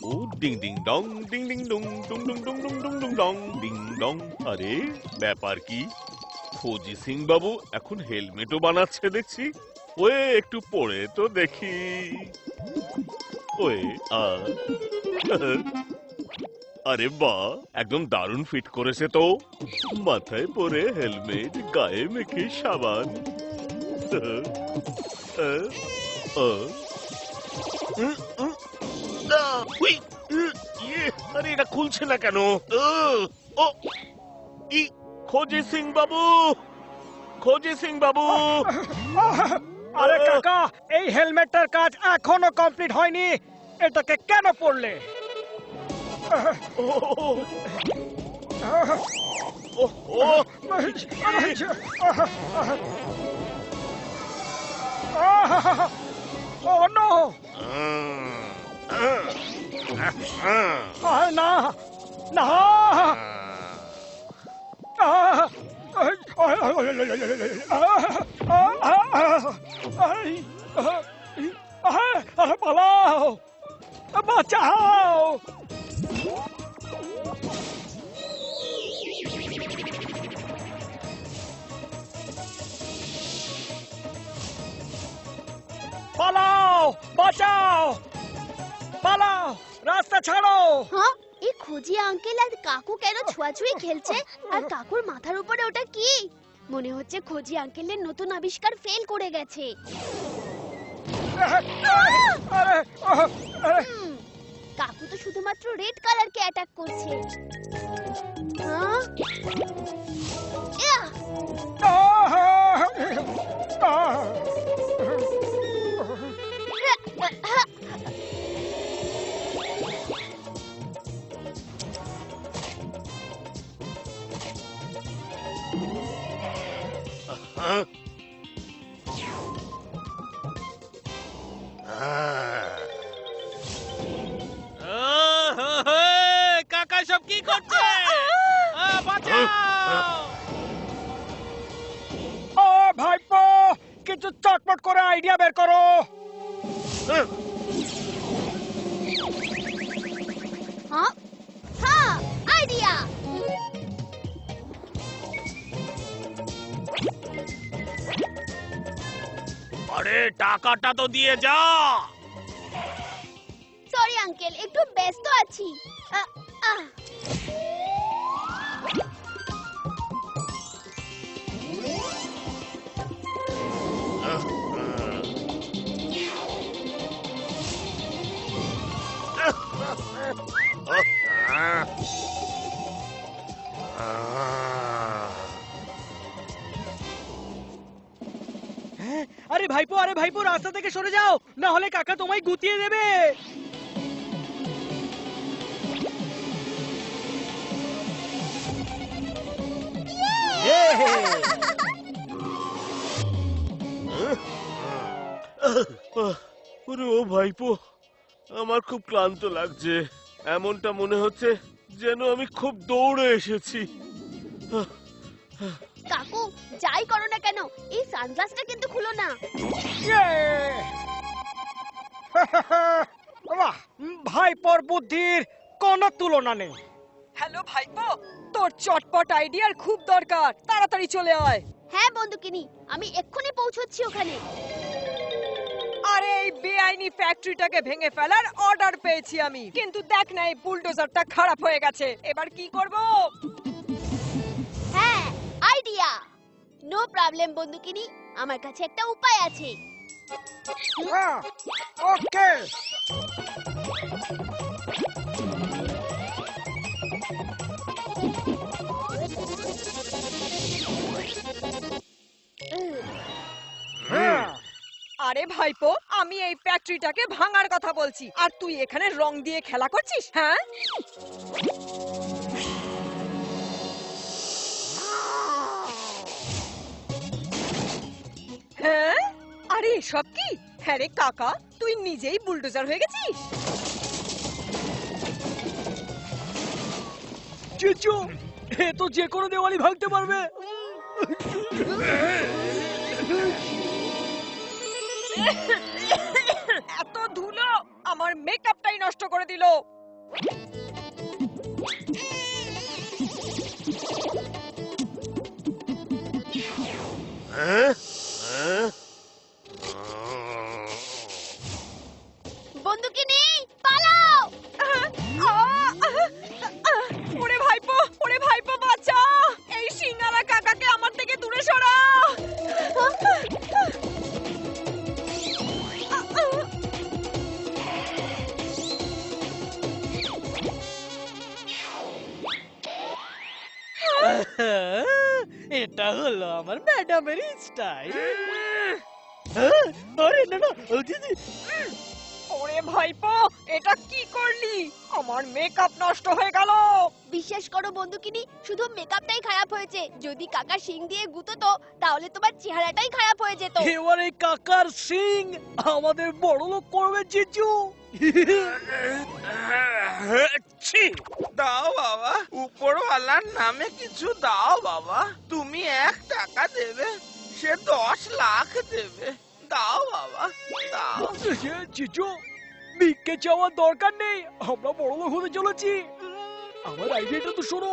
ও ডিং ডিং ডং ডিং ডিং ডং ডং ডং ডং ডং ডং ডং ডং ডিং ডং। আরে ব্যাপার কি? ফৌজি সিং বাবু এখন হেলমেটও বানাচ্ছে দেখছি। ওয়ে একটু পরে তো দেখি। ওয়ে আরে বাহ, একদম দারুণ ফিট করেছে তো। মাথায় পরে হেলমেট, গায়ে মেখে সাবান। আরে এটা খুলছে না কেন? খোজি সিং বাবু, খোজি সিং বাবু। আরে কাকা, এই হেলমেটটার কাজ এখনো কমপ্লিট হয়নি, এটাকে কেন পড়লে? না না, পালাও, বাঁচাও। পালাও, বাঁচাও, পালাও, রাস্তা ছাড়ো। হ্যাঁ, এই খোঁজি আঙ্কেল আর কাকু কেন ছোঁয়াছুঁয়ি খেলছে? আর কাকুর মাথার উপরে ওটা কি? মনে হচ্ছে খোঁজি আঙ্কেলের নতুন আবিষ্কার ফেল করে গেছে। কাকু তো শুধুমাত্র রেড কালারকে অ্যাটাক করছে। হ্যাঁ? কাকা সব কি করছে? বাঁচাও! ও ভাইপো, কিছু চটপট করে আইডিয়া বের করো। হ্যাঁ হ্যাঁ, আইডিয়া। আরে টাকাটা তো দিয়ে যা। সরি আঙ্কেল, একটু ব্যস্ত আছি। আরে ভাইপো, আরে ভাইপো, রাস্তা থেকে সরে যাও, না হলে কাকা তোমায় গুতিয়ে দেবে। ওরে ও ভাইপো, আমার খুব ক্লান্ত লাগছে। এমনটা মনে হচ্ছে যেন আমি খুব দৌড়ে এসেছি। কাকু, যাই করো না কেন, এই সানগ্লাসটা কিন্তু খুলো না। ভাইপোর বুদ্ধির কোনো তুলনা নেই। হ্যালো ভাইপো, তোর চটপট আইডিয়ার খুব দরকার, তাড়াতাড়ি চলে আয়। হ্যাঁ বন্ধুকিনি, আমি এক্ষুনি পৌঁছচ্ছি ওখানে। আরে এই বেআইনি ফ্যাক্টরিটাকে ভেঙে ফেলার অর্ডার পেয়েছি আমি, কিন্তু দেখ না এই বুলডোজারটা খারাপ হয়ে গেছে, এবার কি করব? হ্যাঁ, আইডিয়া। নো প্রবলেম বন্ধুকিনি, আমার কাছে একটা উপায় আছে। ওকে। আরে ভাইপো, আমি এই ফ্যাক্টরিটাকে ভাঙার কথা বলছি, আর তুই এখানে রং দিয়ে খেলা করছিস? হ্যাঁ, হ্যাঁ, আরে এসব কি? হ্যাঁ রে কাকা, তুই নিজেই বুলডোজার হয়ে গেছিস। চিচু, এ তো যে কোনো দেওয়ালি ভাঙতে পারবে। এত ধুলো আমার মেকআপটাই নষ্ট করে দিল। হ্যাঁ? হ্যাঁ? বন্দুকিনি পালাও! ওরে ভাইপো বাঁচা! এই সিঙ্গারা কাকাকে আমার থেকে দূরে সরা! এটা হলো আমার ম্যাডামের স্টাইল। আরে না না, দিদি ওরে ভাইপো, এটা কি করলি? আমার মেকআপ নষ্ট হয়ে গেল। বিশ্বাস করো বন্দুকিনি, শুধু মেকআপটাই খারাপ হয়েছে। যদি কাকা শিং দিয়ে গুঁতোতো তাহলে তোমার চেহারাটাই খারাপ হয়ে যেত। এবার এই কাকার সিং আমাদের বড় লোক করবে জিজু। ছি! দাও বাবা, উপরওয়ালার নামে কিছু দাও বাবা। তুমি 1 টাকা দেবে, সে 10 লাখ দেবে। দাও বাবা, দাও। জিজু, ভিক্ষে চাওয়ার দরকার নেই, আমরা বড় লোক হতে চলেছি। আমার আইডিয়াটা তো শোনো।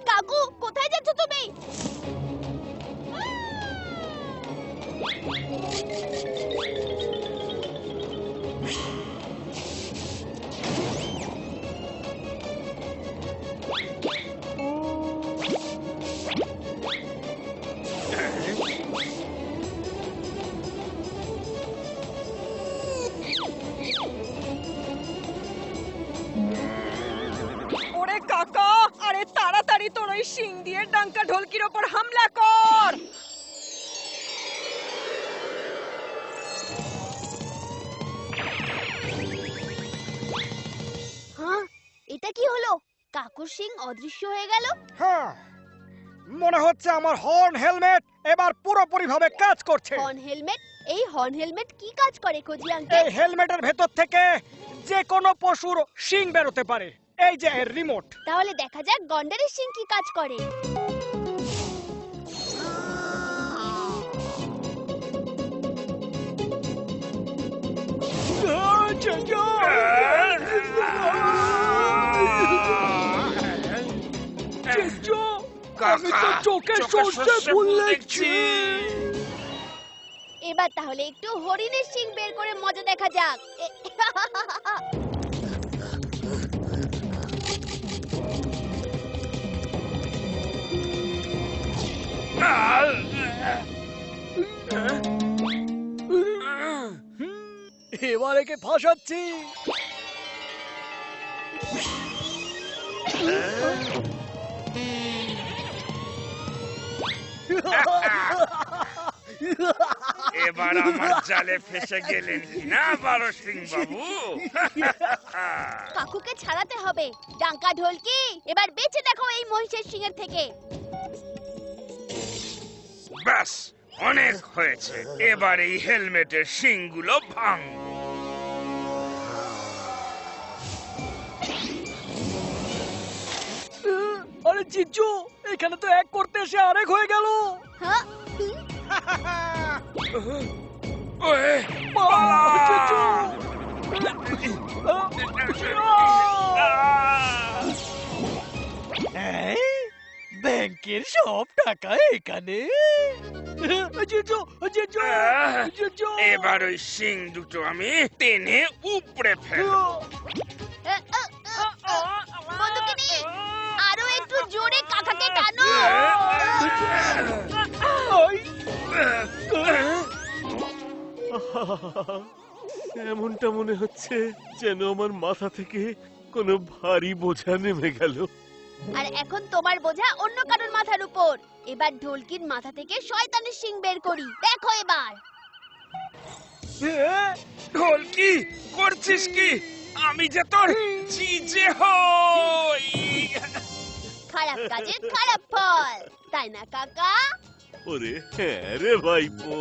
কাকু, কোথায় যাচ্ছ তুমি? ওরে কাকা, আরে তাড়াতাড়ি তোর ওই শিং দিয়ে ডাঙ্কা ঢোলকির ওপর হামলা কর। হ্যাঁ, এটা কি হলো? কাকুর শিং অদৃশ্য হয়ে গেল। হ্যাঁ, মনে হচ্ছে আমার হর্ন হেলমেট এবার পুরোপুরি ভাবে কাজ করছে। Horn helmet? এই হর্ন হেলমেট কি কাজ করে খোঁজি এই আঙ্কেল? হেলমেটের ভেতর থেকে যে কোনো পশুর শিং বেরোতে পারে। এই যে এর রিমোট। তাহলে দেখা যাক গন্ডারের শিং কি কাজ করে। জিজু, আমি তো কাকা, চোখে চোখে সর্ষে সর্ষে ফুল ফুল দেখছি। এবার তাহলে একটু হরিণের শিং বের করে মজা দেখা যাক। এবার একে ফাঁসাচ্ছি। এবার আমার জালে ফেসে গেলেন কিনা বারো সিং বাবু? কাকুকে ছাড়াতে হবে। ডাঙ্কা ঢোলকি, এবার বেঁচে দেখো এই মহিষের শিংয়ের থেকে। ব্যাস, অনেক হয়েছে। এবার এই হেলমেটের শিংগুলো ভাঙ। আরে জিজু, এখানে তো এক করতে এসে আরেক হয়ে গেল। হ্যাঁ? ওয়ে, জিজু! ব্যাংকের সব টাকা এখানে। জিজু, জিজু, জিজু! এবার ওই শিং দুটো আমি টেনে উপড়ে ফেলবো। বন্দুকিনি, আরো একটু জোরে কাকাকে টানো। এমনটা মনে হচ্ছে যেন আমার মাথা থেকে কোনো ভারী বোঝা নেমে গেল। আর এখন তোমার বোঝা অন্য কারোর মাথার উপর। এবার ঢোলকির মাথা থেকে শয়তানের শিং বের করি, দেখো এবার। ঢোলকি, করছিস কি? আমি যে তোর জিজে হই। খারাপ কাজের খারাপ ফল, তাই না কাকা? ওরে হ্যাঁ রে ভাইপো।